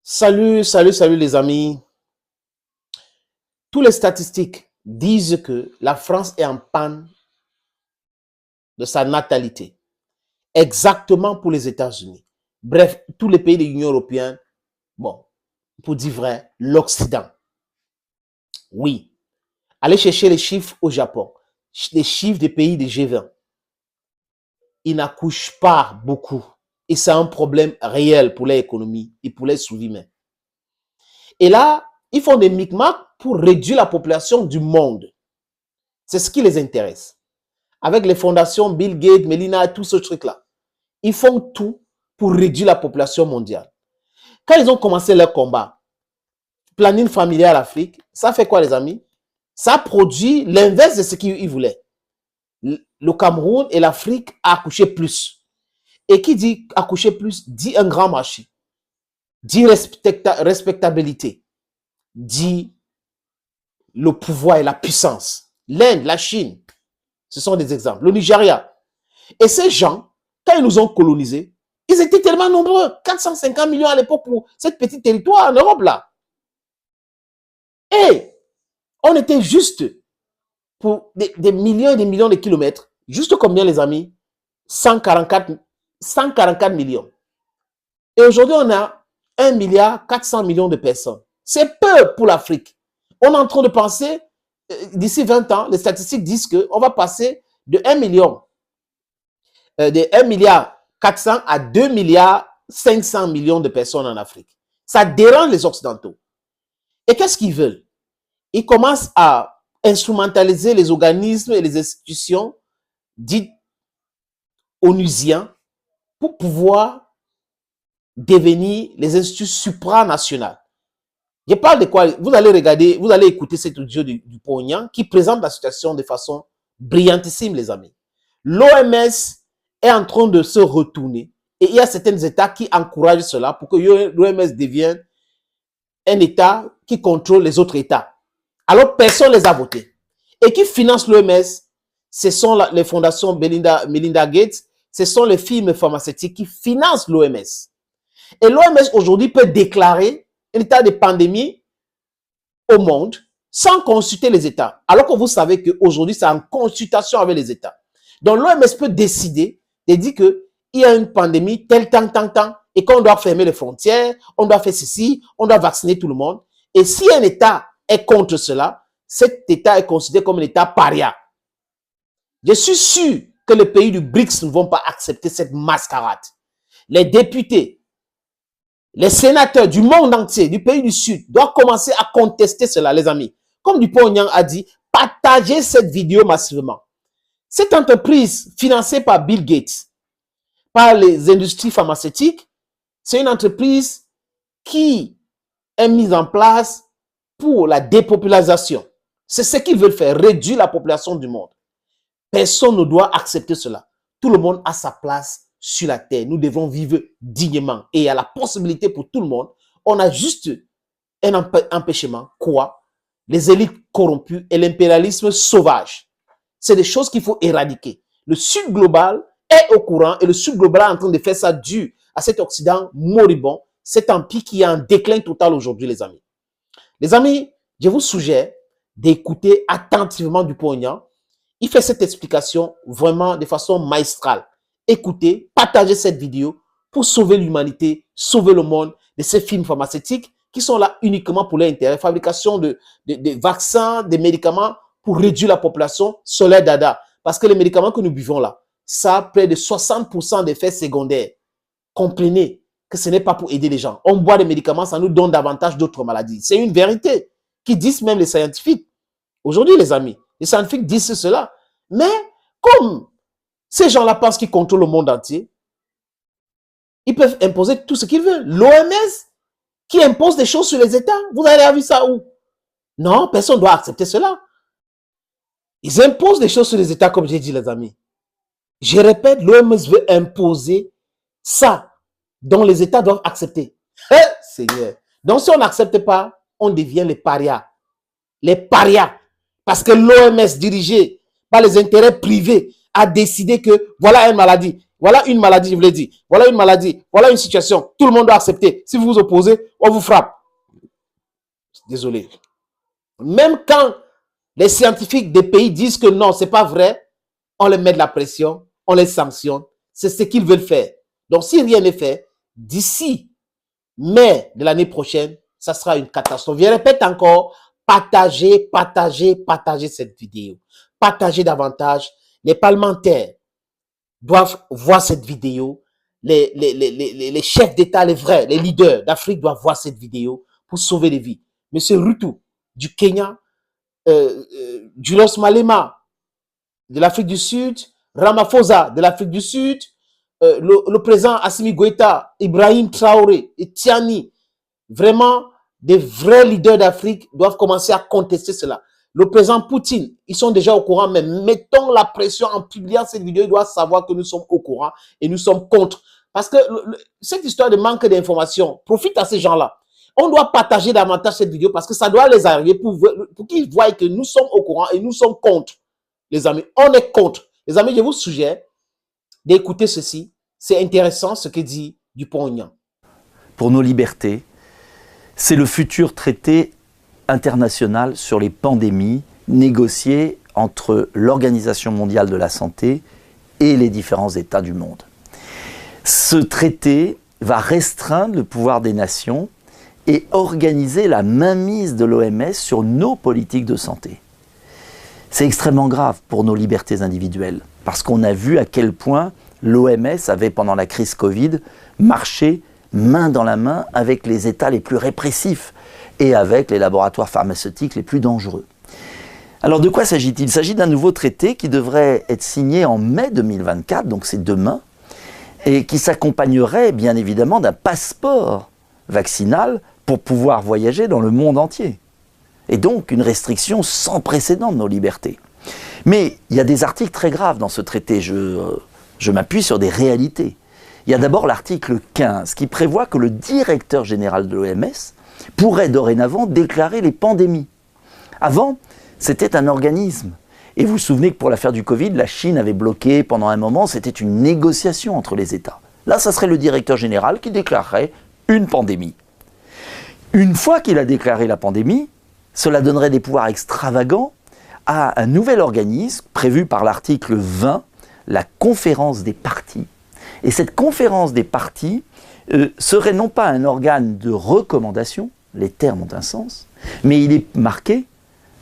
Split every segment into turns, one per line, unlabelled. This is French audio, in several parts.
Salut les amis. Tous les statistiques disent que la France est en panne de sa natalité. Exactement pour les États-Unis. Bref, tous les pays de l'Union européenne, bon, pour dire vrai, l'Occident. Oui. Allez chercher les chiffres au Japon, les chiffres des pays de G20. Ils n'accouchent pas beaucoup. Et c'est un problème réel pour l'économie et pour les sous-humains. Et là, ils font des micmacs pour réduire la population du monde. C'est ce qui les intéresse. Avec les fondations Bill Gates, Melina, tout ce truc-là. Ils font tout pour réduire la population mondiale. Quand ils ont commencé leur combat, planning familial Afrique, ça fait quoi les amis? Ça produit l'inverse de ce qu'ils voulaient. Le Cameroun et l'Afrique a accouché plus. Et qui dit accoucher plus, dit un grand marché, dit respectabilité, dit le pouvoir et la puissance. L'Inde, la Chine, ce sont des exemples. Le Nigeria. Et ces gens, quand ils nous ont colonisés, ils étaient tellement nombreux, 450 millions à l'époque pour cette petite territoire en Europe là. Et on était juste pour des millions et des millions de kilomètres, juste combien les amis? 144 millions. Et aujourd'hui, on a 1 milliard 400 millions de personnes. C'est peu pour l'Afrique. On est en train de penser, d'ici 20 ans, les statistiques disent qu'on va passer de 1 million, de 1 milliard 400 à 2 milliards 500 millions de personnes en Afrique. Ça dérange les Occidentaux. Et qu'est-ce qu'ils veulent? Ils commencent à instrumentaliser les organismes et les institutions dites onusiens pour pouvoir devenir les instituts supranationales. Je parle de quoi? Vous allez regarder, vous allez écouter cet audio du Pognan qui présente la situation de façon brillantissime, les amis. L'OMS est en train de se retourner et il y a certains États qui encouragent cela pour que l'OMS devienne un État qui contrôle les autres États. Alors, personne ne les a votés. Et qui finance l'OMS? Ce sont les fondations Melinda Gates, ce sont les firmes pharmaceutiques qui financent l'OMS. Et l'OMS aujourd'hui peut déclarer un état de pandémie au monde sans consulter les États. Alors que vous savez qu'aujourd'hui, c'est en consultation avec les États. Donc, l'OMS peut décider de dire qu'il y a une pandémie, tel temps, et qu'on doit fermer les frontières, on doit faire ceci, on doit vacciner tout le monde. Et si un État est contre cela, cet État est considéré comme un État paria. Je suis sûr que les pays du BRICS ne vont pas accepter cette mascarade. Les députés, les sénateurs du monde entier, du pays du Sud, doivent commencer à contester cela, les amis. Comme Dupont-Aignan a dit, partagez cette vidéo massivement. Cette entreprise financée par Bill Gates, par les industries pharmaceutiques, c'est une entreprise qui est mise en place pour la dépopularisation. C'est ce qu'ils veulent faire, réduire la population du monde. Personne ne doit accepter cela. Tout le monde a sa place sur la terre. Nous devons vivre dignement. Et il y a la possibilité pour tout le monde. On a juste un empêchement. Quoi? Les élites corrompues et l'impérialisme sauvage. C'est des choses qu'il faut éradiquer. Le Sud global est au courant et le Sud global est en train de faire ça dû à cet Occident moribond, cet empire qui est en déclin total aujourd'hui, les amis. Les amis, je vous suggère d'écouter attentivement Dupont-Aignan. Il fait cette explication vraiment de façon magistrale. Écoutez, partagez cette vidéo pour sauver l'humanité, sauver le monde de ces films pharmaceutiques qui sont là uniquement pour leur intérêt. Fabrication de vaccins, des médicaments pour réduire la population, c'est leur dada. Parce que les médicaments que nous buvons là, ça a près de 60% d'effets secondaires. Comprenez que ce n'est pas pour aider les gens. On boit des médicaments, ça nous donne davantage d'autres maladies. C'est une vérité qui disent même les scientifiques. Aujourd'hui, les amis, les scientifiques disent cela. Mais comme ces gens-là pensent qu'ils contrôlent le monde entier, ils peuvent imposer tout ce qu'ils veulent. L'OMS qui impose des choses sur les États, vous avez vu ça où? Non, personne ne doit accepter cela. Ils imposent des choses sur les États, comme j'ai dit, les amis. Je répète, l'OMS veut imposer ça, dont les États doivent accepter. Seigneur. Donc, si on n'accepte pas, on devient les parias. Les parias. Parce que l'OMS, dirigée par les intérêts privés, a décidé que voilà une maladie. Voilà une maladie, je vous l'ai dit. Voilà une maladie. Voilà une situation. Tout le monde doit accepter. Si vous vous opposez, on vous frappe. Désolé. Même quand les scientifiques des pays disent que non, c'est pas vrai, on les met de la pression, on les sanctionne. C'est ce qu'ils veulent faire. Donc, si rien n'est fait, d'ici mai de l'année prochaine, ça sera une catastrophe. Je répète encore, partagez cette vidéo. Partagez davantage. Les parlementaires doivent voir cette vidéo. Les chefs d'État, les vrais, les leaders d'Afrique doivent voir cette vidéo pour sauver des vies. Monsieur Ruto du Kenya, Julius Malema de l'Afrique du Sud, Ramaphosa de l'Afrique du Sud, le président Assimi Goïta, Ibrahim Traoré et Tiani, vraiment des vrais leaders d'Afrique doivent commencer à contester cela. Le président Poutine, ils sont déjà au courant, mais mettons la pression en publiant cette vidéo, ils doivent savoir que nous sommes au courant et nous sommes contre. Parce que cette histoire de manque d'information profite à ces gens-là. On doit partager davantage cette vidéo parce que ça doit les arriver pour qu'ils voient que nous sommes au courant et nous sommes contre. Les amis, on est contre. Les amis, je vous suggère d'écouter ceci. C'est intéressant ce que dit Dupont-Aignan.
Pour nos libertés, c'est le futur traité international sur les pandémies négocié entre l'Organisation mondiale de la santé et les différents États du monde. Ce traité va restreindre le pouvoir des nations et organiser la mainmise de l'OMS sur nos politiques de santé. C'est extrêmement grave pour nos libertés individuelles, parce qu'on a vu à quel point l'OMS avait, pendant la crise Covid, marché main dans la main avec les États les plus répressifs et avec les laboratoires pharmaceutiques les plus dangereux. Alors de quoi s'agit-il? Il s'agit d'un nouveau traité qui devrait être signé en mai 2024, donc c'est demain, et qui s'accompagnerait bien évidemment d'un passeport vaccinal pour pouvoir voyager dans le monde entier. Et donc une restriction sans précédent de nos libertés. Mais il y a des articles très graves dans ce traité, je m'appuie sur des réalités. Il y a d'abord l'article 15 qui prévoit que le directeur général de l'OMS pourrait dorénavant déclarer les pandémies. Avant, c'était un organisme. Et vous vous souvenez que pour l'affaire du Covid, la Chine avait bloqué pendant un moment, c'était une négociation entre les États. Là, ça serait le directeur général qui déclarerait une pandémie. Une fois qu'il a déclaré la pandémie, cela donnerait des pouvoirs extravagants à un nouvel organisme prévu par l'article 20, la conférence des parties. Et cette conférence des parties serait non pas un organe de recommandation, les termes ont un sens, mais il est marqué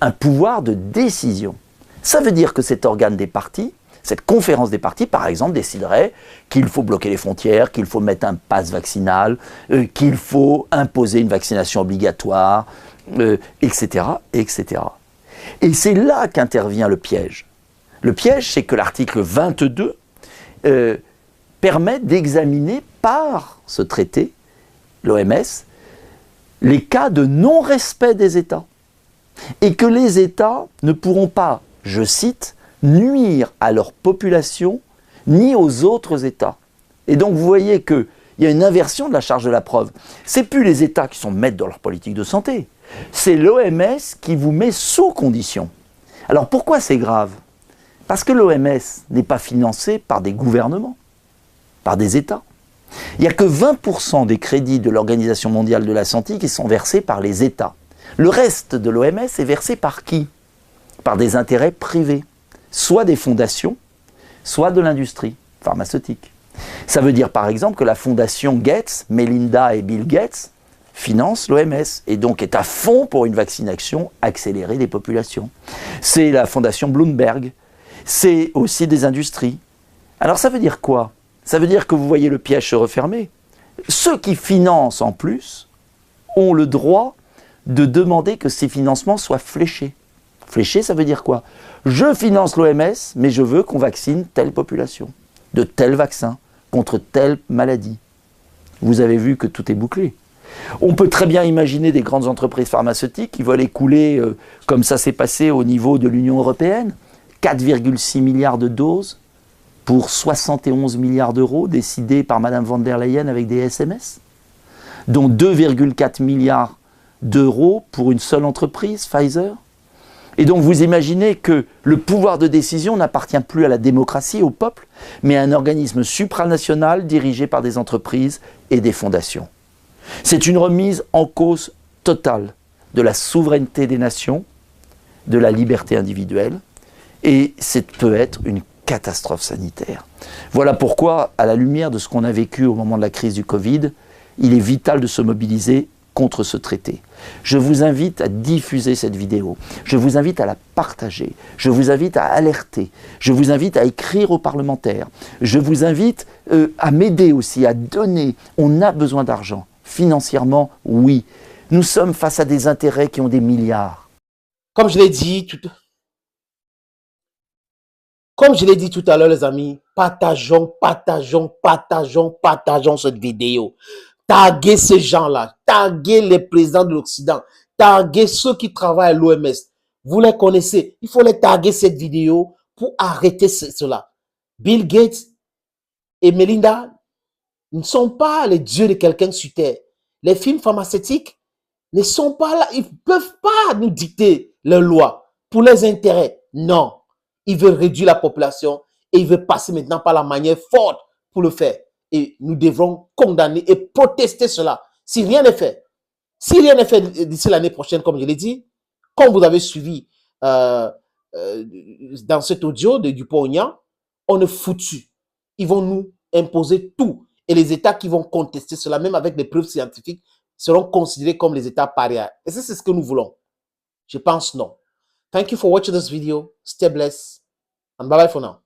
un pouvoir de décision. Ça veut dire que cet organe des parties, cette conférence des parties, par exemple, déciderait qu'il faut bloquer les frontières, qu'il faut mettre un pass vaccinal, qu'il faut imposer une vaccination obligatoire, etc., etc. Et c'est là qu'intervient le piège. Le piège, c'est que l'article 22 permet d'examiner par ce traité, l'OMS, les cas de non-respect des États. Et que les États ne pourront pas, je cite, nuire à leur population ni aux autres États. Et donc vous voyez qu'il y a une inversion de la charge de la preuve. Ce n'est plus les États qui sont maîtres dans leur politique de santé, c'est l'OMS qui vous met sous condition. Alors pourquoi c'est grave? Parce que l'OMS n'est pas financée par des gouvernements, par des États. Il n'y a que 20% des crédits de l'Organisation mondiale de la santé qui sont versés par les États. Le reste de l'OMS est versé par qui? Par des intérêts privés, soit des fondations, soit de l'industrie pharmaceutique. Ça veut dire par exemple que la fondation Gates, Melinda et Bill Gates, finance l'OMS et donc est à fond pour une vaccination accélérée des populations. C'est la fondation Bloomberg, c'est aussi des industries. Alors ça veut dire quoi? Ça veut dire que vous voyez le piège se refermer. Ceux qui financent en plus ont le droit de demander que ces financements soient fléchés. Fléché, ça veut dire quoi? Je finance l'OMS, mais je veux qu'on vaccine telle population, de tel vaccin, contre telle maladie. Vous avez vu que tout est bouclé. On peut très bien imaginer des grandes entreprises pharmaceutiques qui veulent écouler, comme ça s'est passé au niveau de l'Union européenne, 4,6 milliards de doses pour 71 milliards d'euros décidés par Mme von der Leyen avec des SMS, dont 2,4 milliards d'euros pour une seule entreprise, Pfizer. Et donc vous imaginez que le pouvoir de décision n'appartient plus à la démocratie, au peuple, mais à un organisme supranational dirigé par des entreprises et des fondations. C'est une remise en cause totale de la souveraineté des nations, de la liberté individuelle, et c'est peut être une catastrophe sanitaire. Voilà pourquoi, à la lumière de ce qu'on a vécu au moment de la crise du Covid, il est vital de se mobiliser contre ce traité. Je vous invite à diffuser cette vidéo, je vous invite à la partager, je vous invite à alerter, je vous invite à écrire aux parlementaires, je vous invite à m'aider aussi, à donner. On a besoin d'argent. Financièrement, oui. Nous sommes face à des intérêts qui ont des milliards.
Comme je l'ai dit tout à l'heure, les amis, partageons cette vidéo. Taguez ces gens-là, taguez les présidents de l'Occident, taguez ceux qui travaillent à l'OMS. Vous les connaissez, il faut les taguer cette vidéo pour arrêter cela. Bill Gates et Melinda ne sont pas les dieux de quelqu'un sur terre. Les films pharmaceutiques ne sont pas là, ils ne peuvent pas nous dicter leurs lois pour leurs intérêts. Non, ils veulent réduire la population et ils veulent passer maintenant par la manière forte pour le faire. Et nous devrons condamner et protester cela. Si rien n'est fait, d'ici l'année prochaine, comme je l'ai dit, comme vous avez suivi dans cet audio de Dupont-Aignan, on est foutu. Ils vont nous imposer tout. Et les États qui vont contester cela, même avec des preuves scientifiques, seront considérés comme les États parias. Et c'est ce que nous voulons. Je pense non. Thank you for watching this video. Stay blessed. And bye bye for now.